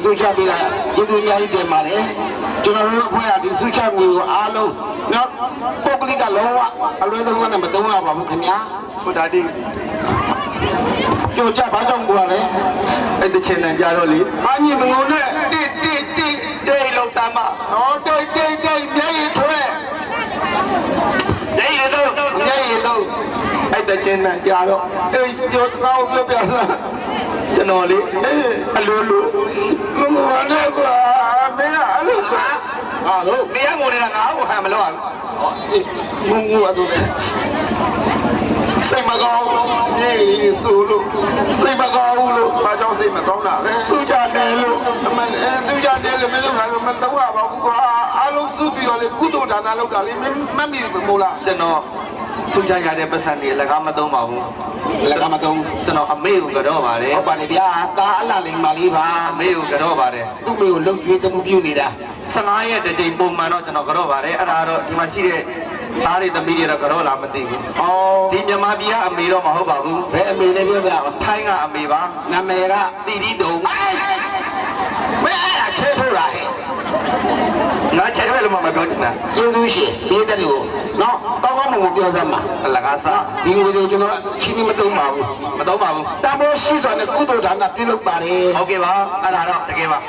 စုချပေးတာကျေးဇူးအများကြီးတင်ပါတယ်ကျွန်တော်တို့အဖွဲ့အဒီစုချငွေကိုအားလုံးနော်ပုဂ္ဂလိကလုံးဝအလွဲသုံးနဲ့မသုံးရပါဘူးခင်ဗျာဟုတ်တာဒီကြိုကြဘာကြောင့်ပြောရလဲအဲ့တချင်တန်ကြတော့လေအညီမငုံနဲ့တိတ်လောက်တမ်းမနော်တိတ်မျက်ရည်ထွဲနေရတော့အဲ့တချင်တန်ကြတော့အေးကြောကောင်းပြောပြစမ်းကျွန်တော်လေအလိုမငုံနဲ့ကွာမင်းကအလိုဟာလို့နေရငုံနေတာငါ့ကိုဟန်မလို့အောင်ငုံအဆိုလေစိတ်မကောင်းအေးဆိုလို့စိတ်မကောင်းလို့ဘာကြောင့်စိတ်မကောင်းတာလဲစုကြတယ်လို့အမှန်စုကြတယ်လို့မင်းတို့ကလည်းမတော့ပါဘူးကွာအားလုံးစုပြီးတော့လေကုသိုလ်ဒါနလုပ်တာလေမမိမို့လားကျွန်တော်စုကြရတဲ့ပတ်စံတွေလည်းကားမသုံးပါဘူးလည်းကားမသုံးကျွန်တော်အမေကိုကြော့ပါတယ်ဟုတ်ပါတယ်ဗျာဒါအလှလိမ်ပါလေးပါအမေကိုကြော့ပါတယ်သူ့မေကိုလုံကျွေးတမှုပြုနေတာ15ရက်တစ်ချိန်ပုံမှန်တော့ကျွန်တော်ကြော့ပါတယ်အဲ့ဒါတော့ဒီမှာရှိတဲ့သားတွေသမီးတွေတော့ကြော့လာမသိဘူး။အော်ဒီမြန်မာပြည်ကအမေတော့မဟုတ်ပါဘူး။ဘယ်အမေလဲပြောပြအောင်။ထိုင်းကအမေပါ။နာမည်ကတီတီတုံ။မင်းအဲ့ချဲထိုးတာဟဲ့။ငါချဲတယ်လို့မပြောချင်တာ။ကျေးဇူးရှင်ပြည်တဲ့ကိုနော်ကောင်းကောင်းမွန်မွန်ပြောစမ်းပါ။အလကားစားဒီငွေတွေကျွန်တော်ချင်းမသုံးပါဘူး။မသုံးပါဘူး။တဘောရှိစွာနဲ့ကုသိုလ်ဒါနပြုလုပ်ပါတယ်။ဟုတ်ကဲ့ပါ။အဲ့ဒါတော့တကယ်ပါ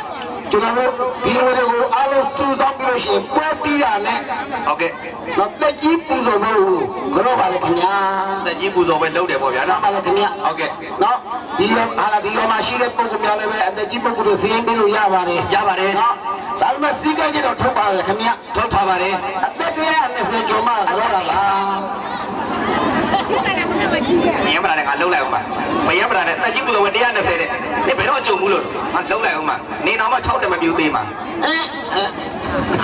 ကျွန်တော်တို့ဒီဝရေကိုအားလုံးစူးစောင်းပြီးလို့ရှိရင်ပွဲပြီးတာနဲ့ဟုတ်ကဲ့တော့တက်ကြီးပူဇော်ဖို့ကြောပါလေခင်ဗျာတက်ကြီးပူဇော်ပဲလုပ်တယ်ပေါ့ဗျာနော်ပါလေခင်ဗျာဟုတ်ကဲ့နော်ဒီရောဟာလာဒီရောမှာရှိတဲ့ပုံကများလည်းပဲအတက်ကြီးပုံကိုစီးရင်ပြီးလို့ရပါတယ်ရပါတယ်နော်ဒါပေမဲ့စီးကကြီးတော့ထုတ်ပါလေခင်ဗျာထုတ်ထားပါတယ်အသက်120ကျော်မှကြောတာပါမရမလာနဲ့ငါလှုပ်လိုက်အောင်ပါမရမလာနဲ့တက်ကြီးပူဇော်ပဲ120တဲ့ဒီဘယ်တော့အကျုံဘူးလို့ငါလှုပ်လိုက်အောင်ပါနေတော့မှ60မပြူသေးမှာ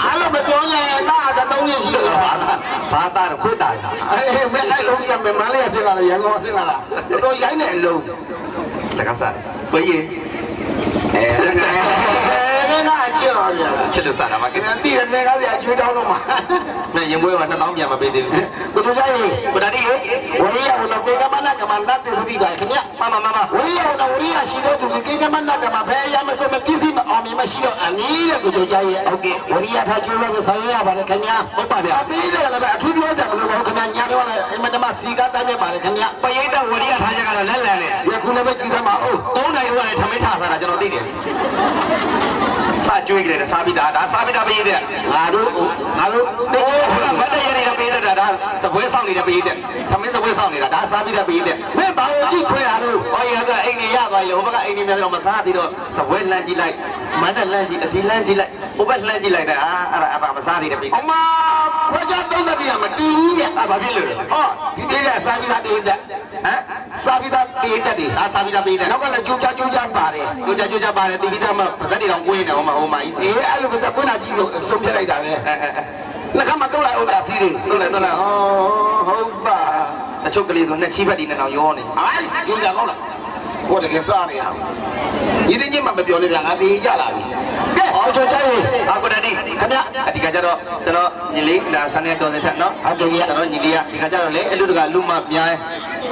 အားလုံးမပြောနဲ့တာ73နှစ်ရှိလို့ဘာတာခွတ်တာအေးမင်းအဲ့လုံးရမယ်မလေးဆင်းလာတယ်ရန်ကုန်ဆင်းလာတာတော်ရိုင်းနေအလုံးတက္ကသဘယ်ရင်ငါချစ်တော်ရချစ်လို့စားတာမကင်းတည်တယ်နေကားစီအကျွေးတောင်းတော့မှာမင်းရင်ပွဲမှာ2000ပြန်မပေးသေးဘူးကိုတို့ကြရေးကိုဒါဒီဝရိယဝနပေကမနာကမန္တသစ္စတိပါခင်ဗျမဝရိယဝနဝရိယရှိတဲ့သူကေကမနာကမဘယ်အရာမစမပြည့်စုံအောင်မြင်မရှိတော့အနည်းတဲ့ကိုတို့ကြရေးဟုတ်ကဲ့ဝရိယထားကျွေးလို့ဆောင်ရပါတယ်ခင်ဗျဟုတ်ပါဗျာအသေးတယ်လည်းအထူးပြောကြမလို့ပါခင်ဗျညာတော့လည်းအမတမစီကတိုင်းနေပါတယ်ခင်ဗျပရိသတ်ဝရိယထားချက်ကတော့လက်လန်နဲ့ယခုလည်းပဲကြည်စမ်းပါဦး3နိုင်တော့လည်းထမင်းထားစားတာကျွန်တော်သိတယ်စာကျွေးကြတယ်စားပြီးသားဒါစားပြီးသားပေးတဲ့ငါတို့တေးဟိုကမတ်တရနေတဲ့ပေးတဲ့ဒါစပွဲဆောင်နေတဲ့ပေးတဲ့သမင်းစပွဲဆောင်နေတာဒါစားပြီးသားပေးတဲ့မင်းဘာလို့ကြည့်ခွဲရတော့ဟောရကအိမ်နေရသွားလေဟိုဘက်ကအိမ်နေများတော့မစားသေးတော့စပွဲလှမ်းကြည့်လိုက်မတ်တက်လှမ်းကြည့်ဒီလှမ်းကြည့်လိုက်ဟိုဘက်လှမ်းကြည့်လိုက်တာအဲ့ဒါမစားသေးတယ်ပေးအမခွဲချသုံးတဲ့နေရာမတီးဘူးရဲ့ဘာဖြစ်လို့လဲဟောဒီပေးတဲ့စားပြီးသားပေးတဲ့စားပြီးသားပေးတဲ့ဒီစားပြီးသားပေးတဲ့နောက်ကလည်းကြိုးကြပါတယ်ကြိုးပါတယ်တီးပြီးသားမှပါဇက်တွေတော့ကိုင်းနေဟိုမှာကြီးအေးအဲ့လိုပါဇက်ကိုင်းတာကြီးလို့ဆုံးပြလိုက်တာပဲနှခမ်းမတော့လိုက်အောင်လားစီးတွေတော့လိုက်ဟုတ်ပါအချုပ်ကလေးဆိုနှစ်ချီးဖက်ဒီနှစ်အောင်ရောနေကြိုးကြကောင်းလားဟိုတကယ်စားနေရဒီတင်းချင်းမှမပြောနဲ့ဗျာငါတေးကြလာပြီကဲအော်ချိုကြရေးကိုဒါဒီခင်ဗျအဒီကကြတော့ကျွန်တော်ညီလေးဒါဆန်းနေကျော်စင်ထက်နော်ဟုတ်ကဲ့ဗျာကျွန်တော်ညီလေးကဒီကကြတော့လေအလူတကလူမများ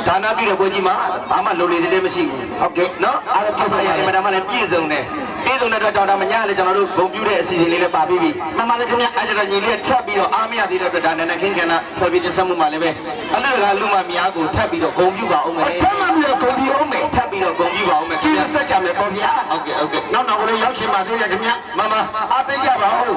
ဒါနပြုတဲ့ပွဲကြီးမှာဘာမှလုံလေသေးလေးမရှိဘူးဟုတ်ကဲ့နော်အဲ့ဒါဆက်ဆက်ရတယ်မနမလည်းပြည့်စုံတယ်ပြည့်စုံတဲ့အတွက်တောင်တမညာလည်းကျွန်တော်တို့ဂုံပြူတဲ့အစီအစဉ်လေးလည်းပါပြီးပြီမှန်ပါတယ်ခင်ဗျအဲ့ကျတော့ညီလေးထပ်ပြီးတော့အားမရသေးတဲ့အတွက်ဒါနဲ့ခင်းခဏဖွဲ့ပြီးတင်ဆက်မှုမှာလည်းပဲအလူတကလူမများကိုထပ်ပြီးတော့ဂုံပြူပါအောင်မယ်ထပ်မှပြီးတော့ဂုံပြူအောင်မယ်ထပ်ပြီးတော့ဂုံပြူပါအောင်မယ်ကျေးဇူးဆက်ကြမယ်ပေါ့ဗျာဟုတ်ကဲ့နောက်ကလေးရောက်ချင်ပါသေးတယ်ခင်ဗျမမအားပေးကြပါဦး